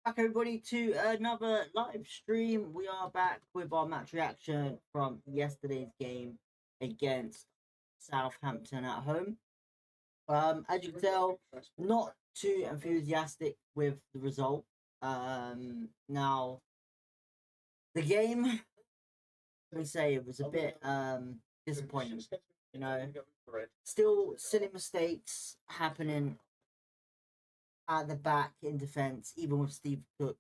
Back everybody to another live stream. We are back with our match reaction from yesterday's game against Southampton at home. As you can tell, not too enthusiastic with the result. Now the game, let me say, it was a bit disappointing. You know, still silly mistakes happening at the back in defence, even with Steve Cook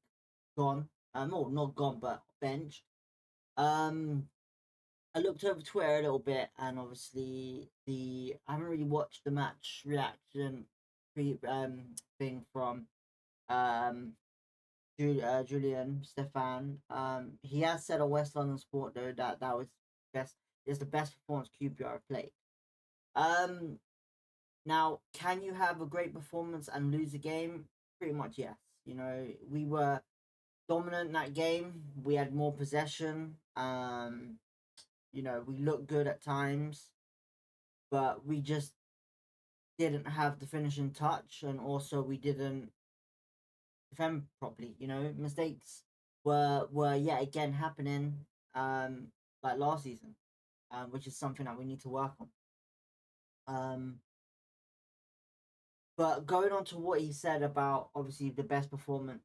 gone. No, not gone, but benched. I looked over Twitter a little bit, and obviously I haven't really watched the match reaction thing from um Julian Stefan. He has said on West London Sport though that was best is the best performance QPR played. Um, Now, can you have a great performance and lose a game? Pretty much, yes. You know, we were dominant in that game. We had more possession. You know, we looked good at times, but we just didn't have the finishing touch, and also we didn't defend properly. You know, mistakes were yet again happening, like last season, which is something that we need to work on. But going on to what he said about obviously the best performance,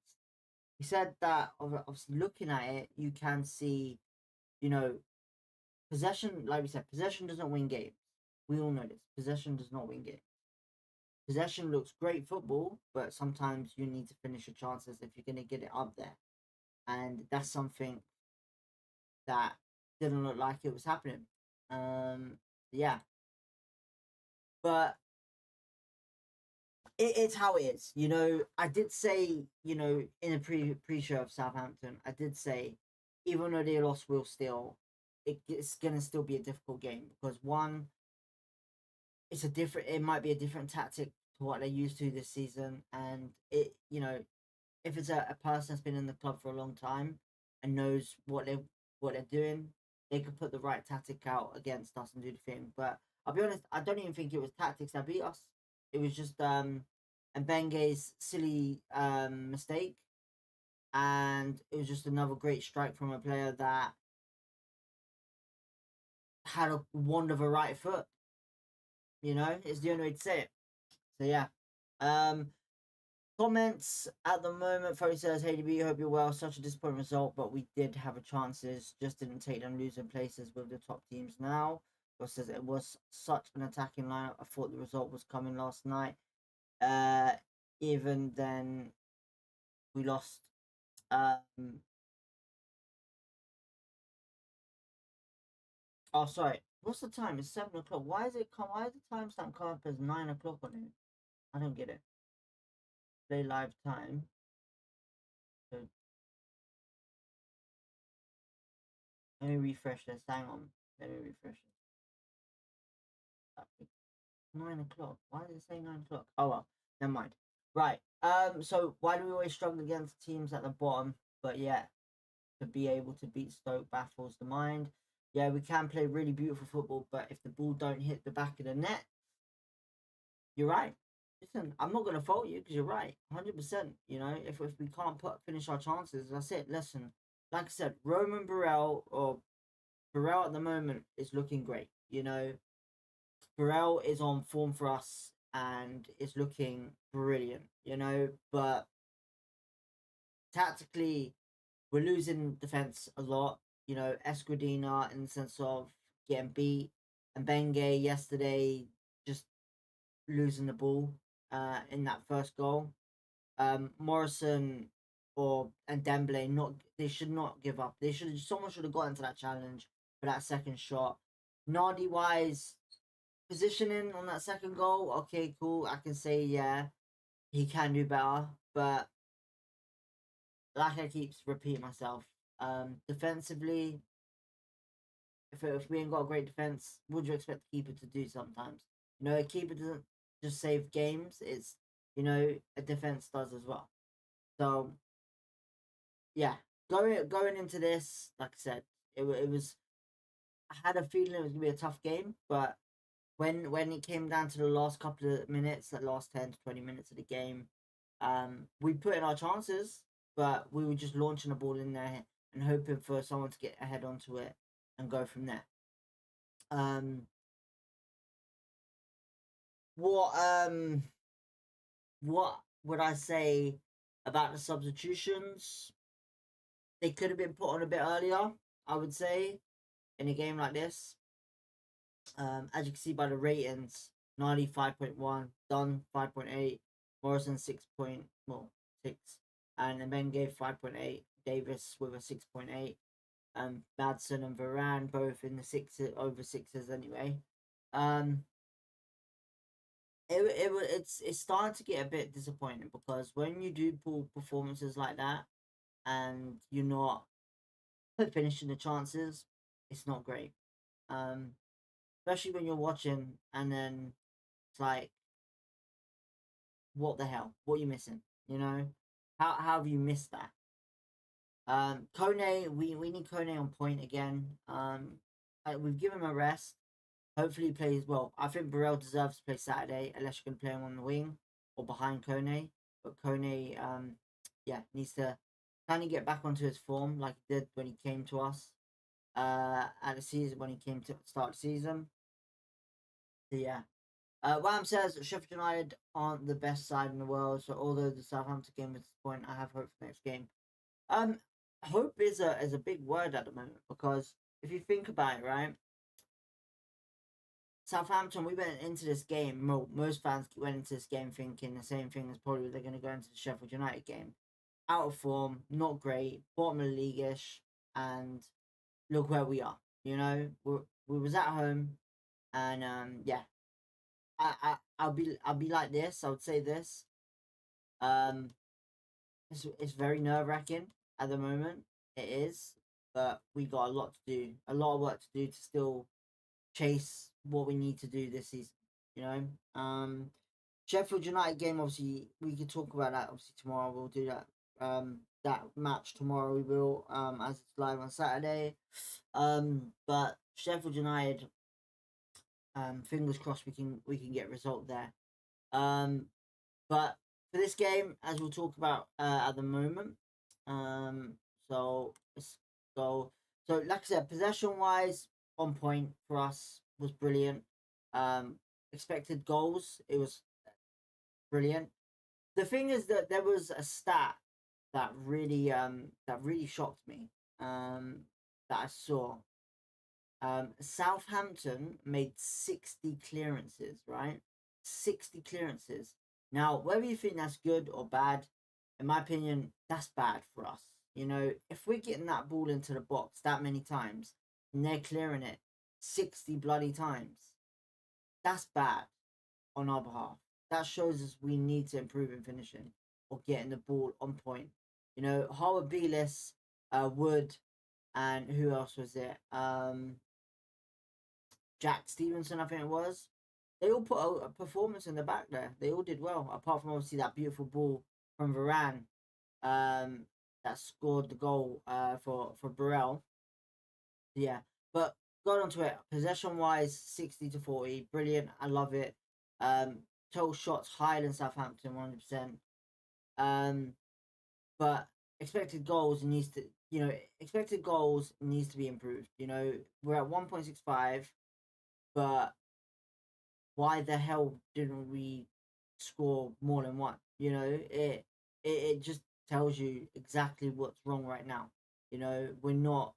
he said that obviously looking at it, you can see, you know, possession, like we said, possession doesn't win games. We all know this. Possession does not win games. Possession looks great football, but sometimes you need to finish your chances if you're going to get it up there. And that's something that didn't look like it was happening. Yeah. But it's how it is. You know, I did say, you know, in a pre-show of Southampton, I did say, even though they lost, will still, it's gonna still be a difficult game because one, it might be a different tactic to what they're used to this season, and it, you know, if it's a person that's been in the club for a long time and knows what they're doing, they could put the right tactic out against us and do the thing. But I'll be honest, I don't even think it was tactics that beat us. It was just Mbenge's silly mistake, and it was just another great strike from a player that had a wand of a right foot. You know, it's the only way to say it. So yeah. Um, Comments at the moment. Foley says, "Hey DB, hope you're well. Such a disappointing result, but we did have a chances. Just didn't take them losing places with the top teams now." But says it was such an attacking lineup. I thought the result was coming last night. Even then, we lost. Oh, sorry. What's the time? It's 7 o'clock. Why is it come? Why is the timestamp come up as 9 o'clock on it? I don't get it. Play live time. So, let me refresh this. Hang on. Let me refresh this. 9 o'clock. Why does it say 9 o'clock? Oh well, never mind. Right. So why do we always struggle against teams at the bottom? But yeah, to be able to beat Stoke baffles the mind. Yeah, we can play really beautiful football, but if the ball don't hit the back of the net, you're right. Listen, I'm not gonna fault you because you're right, 100%. You know, if we can't finish our chances, that's it. Listen, like I said, Roman Burrell at the moment is looking great. You know, Burrell is on form for us and is looking brilliant, you know, but tactically we're losing defense a lot, you know, Escudina in the sense of getting beat, and Benge yesterday just losing the ball in that first goal. Morrison and Dembele, not they should not give up. Someone should have got into that challenge for that second shot. Nardi wise, positioning on that second goal, okay, cool. I can say, yeah, he can do better. But like I keep repeating myself, defensively, if we ain't got a great defense, what do you expect the keeper to do sometimes? You know, a keeper doesn't just save games, it's, you know, a defense does as well. So, yeah, going into this, like I said, it was, I had a feeling it was going to be a tough game, but when it came down to the last couple of minutes, the last 10 to 20 minutes of the game, we put in our chances. but we were just launching the ball in there and hoping for someone to get a head onto it and go from there. Um, what um, what would I say about the substitutions? They could have been put on a bit earlier, I would say, in a game like this. As you can see by the ratings, Nadi 5.1, Dunn 5.8, Morrison 6, and Menge 5.8, Davis with a 6.8, Madsen and Varane both in the sixes, over sixes anyway. Um, it's starting to get a bit disappointing because when you do pull performances like that and you're not finishing the chances, it's not great. Um, Especially when you're watching and then it's like, what the hell? What are you missing? You know, how have you missed that? Kone, we need Kone on point again. We've given him a rest. Hopefully he plays well. I think Burrell deserves to play Saturday unless you're gonna play him on the wing or behind Kone. But Kone, yeah, needs to kind of get back onto his form like he did when he came to us at the season when he came to start the season. So yeah. Wham says Sheffield United aren't the best side in the world, so although the Southampton game was disappointing, I have hope for the next game. Um, Hope is a big word at the moment because if you think about it, right, Southampton, we went into this game. Most fans went into this game thinking the same thing as probably they're going to go into the Sheffield United game. Out of form, not great, bottom of the league-ish, and look where we are. You know, we was at home, and yeah, I'll be like this. I would say this. Um, it's very nerve wracking at the moment. It is, but we got a lot to do, a lot of work to do to still chase what we need to do this season. You know, Sheffield United game. Obviously, we could talk about that. Obviously, tomorrow we'll do that. That match tomorrow we will. As it's live on Saturday. But Sheffield United. Fingers crossed we can get a result there. Um, but for this game, as we'll talk about at the moment, um, so let's go. So, like I said, possession wise, on point for us was brilliant. Um, Expected goals, it was brilliant. The thing is that there was a stat that really shocked me. That I saw. Southampton made 60 clearances, right? 60 clearances. Now, whether you think that's good or bad, in my opinion, that's bad for us. You know, if we're getting that ball into the box that many times and they're clearing it 60 bloody times, that's bad on our behalf. That shows us we need to improve in finishing or getting the ball on point. You know, Howard Belis, Wood, and who else was it? Jack Stevenson, I think it was. They all put a performance in the back there. They all did well, apart from obviously that beautiful ball from Varane, that scored the goal for Burrell. Yeah, but going on to it, possession wise, 60-40, brilliant. I love it. Total shots higher than Southampton, 100%. Um, but expected goals needs to, expected goals needs to be improved. You know, we're at 1.65, but why the hell didn't we score more than one? You know, it just tells you exactly what's wrong right now. You know, we're not.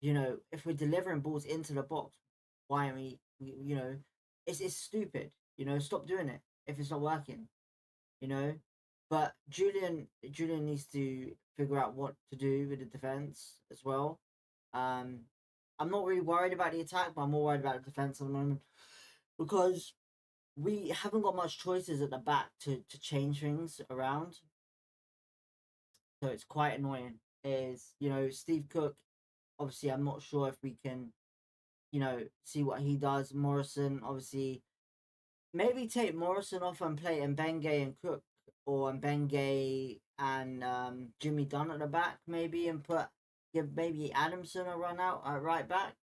You know, if we're delivering balls into the box, why are we? You know, it's stupid. You know, stop doing it if it's not working. You know, but Julian needs to figure out what to do with the defense as well. Um, I'm not really worried about the attack, but I'm more worried about the defense at the moment because we haven't got much choices at the back to change things around. So it's quite annoying. Is Steve Cook? Obviously, I'm not sure if we can see what he does. Morrison, obviously, maybe take Morrison off and play Mbenge and Cook, or Mbenge and Jimmy Dunn at the back, maybe, and give maybe Adamson a run out at right back.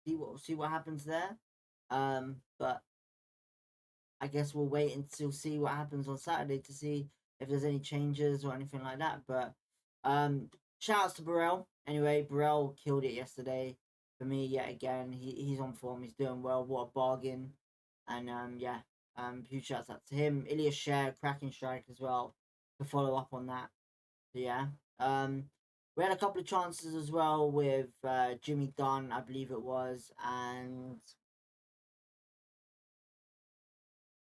See what happens there. But I guess we'll wait until see what happens on Saturday to see if there's any changes or anything like that. But Shout outs to Burrell. Anyway, Burrell killed it yesterday for me yet again. He's on form. He's doing well. What a bargain! And yeah, huge shouts out to him. Ilias Share, cracking strike as well to follow up on that. So yeah, we had a couple of chances as well with Jimmy Dunn, I believe it was, and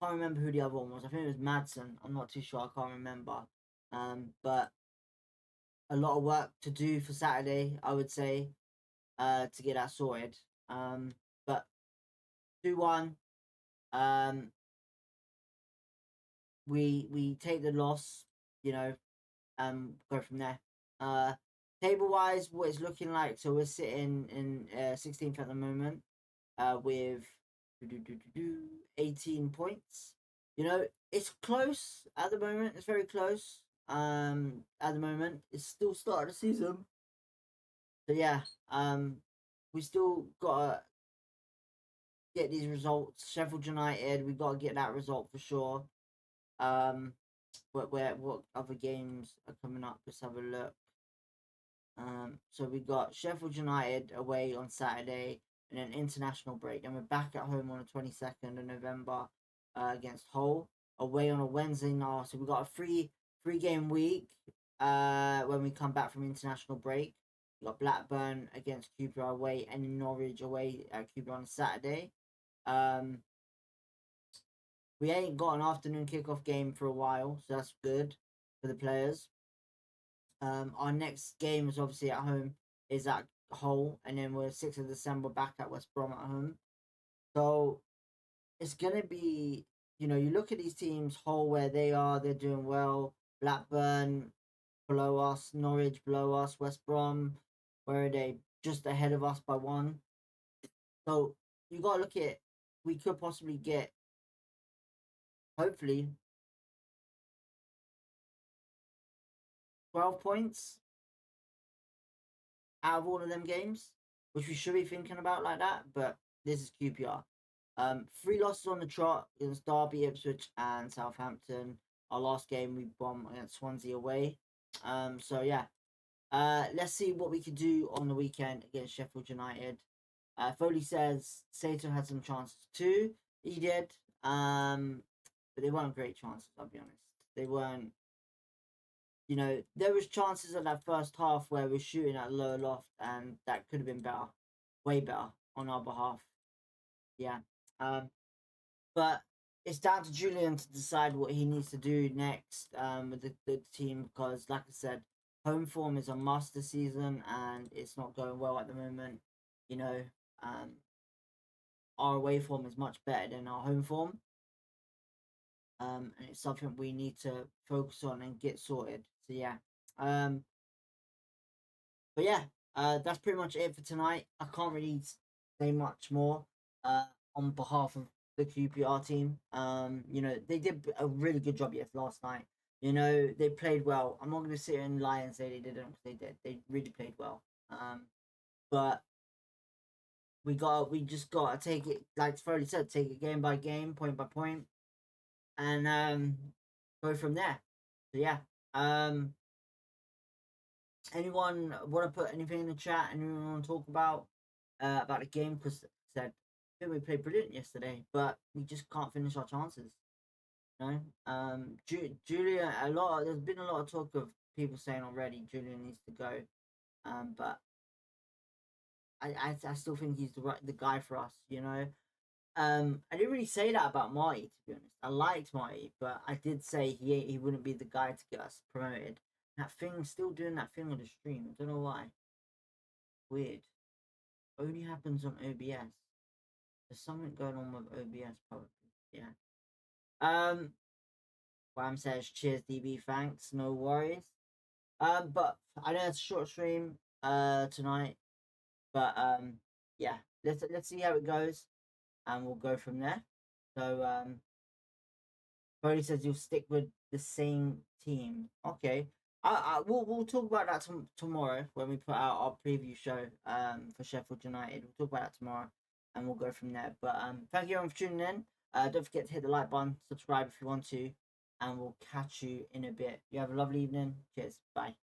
I can't remember who the other one was. I think it was Madsen. I'm not too sure. I can't remember. But a lot of work to do for Saturday, I would say, to get that sorted. But 2-1. Um, we take the loss, you know, go from there. Table wise, what it's looking like. So we're sitting in 16th at the moment, with 18 points. You know, it's close at the moment. It's very close. At the moment, it's still start of the season. So yeah, we still gotta get these results. Sheffield United, we gotta get that result for sure. What other games are coming up? Let's have a look. So we got Sheffield United away on Saturday, and then international break. Then we're back at home on the 22nd of November against Hull. Away on a Wednesday now. So we got a three game week when we come back from international break. We got Blackburn against QPR away, and in Norwich away at QPR on Saturday. We ain't got an afternoon kickoff game for a while, so that's good for the players. Our next game is obviously at home, is at Hull, and then we're 6th of December back at West Brom at home. So it's gonna be, you know, you look at these teams, Hull where they are, they're doing well. Blackburn below us, Norwich below us, West Brom, where are they? Just ahead of us by one. So you gotta look at, we could possibly get, hopefully, 12 points out of all of them games, which we should be thinking about like that, but this is QPR. 3 losses on the trot against Derby, Ipswich, and Southampton. Our last game we bombed against Swansea away. So yeah. Let's see what we can do on the weekend against Sheffield United. Foley says Sato had some chances too. He did. But they weren't great chances, I'll be honest. They weren't, you know, there was chances in that first half where we're shooting at low loft, and that could have been better, way better on our behalf. Yeah. But it's down to Julian to decide what he needs to do next with the team, because, like I said, home form is a must this season, and it's not going well at the moment. You know, our away form is much better than our home form. And it's something we need to focus on and get sorted. So yeah. But yeah, that's pretty much it for tonight. I can't really say much more on behalf of the QPR team. You know, they did a really good job last night. You know, they played well. I'm not going to sit here and lie and say they didn't, because they did. They really played well. But we just got to take it, like Foley said, take it game by game, point by point, and go from there. So yeah. Anyone want to put anything in the chat? Anyone want to talk about the game? Because said, I think we played brilliant yesterday, but we just can't finish our chances. You know, Julian. There's been a lot of talk of people saying already Julian needs to go, but I still think he's the guy for us. You know, I didn't really say that about Marty, to be honest. I liked Marty, but I did say he wouldn't be the guy to get us promoted. That thing, still doing that thing on the stream. I don't know why. Weird. Only happens on OBS. There's something going on with OBS, probably. Yeah. Wham says, cheers, DB, thanks. No worries. But I know it's a short stream tonight. But yeah, let's see how it goes, and we'll go from there. So Cody says you'll stick with the same team. Okay. We'll talk about that tomorrow when we put out our preview show for Sheffield United. We'll talk about that tomorrow, and we'll go from there. But thank you everyone for tuning in. Don't forget to hit the like button, subscribe if you want to, and we'll catch you in a bit. You have a lovely evening. Cheers. Bye.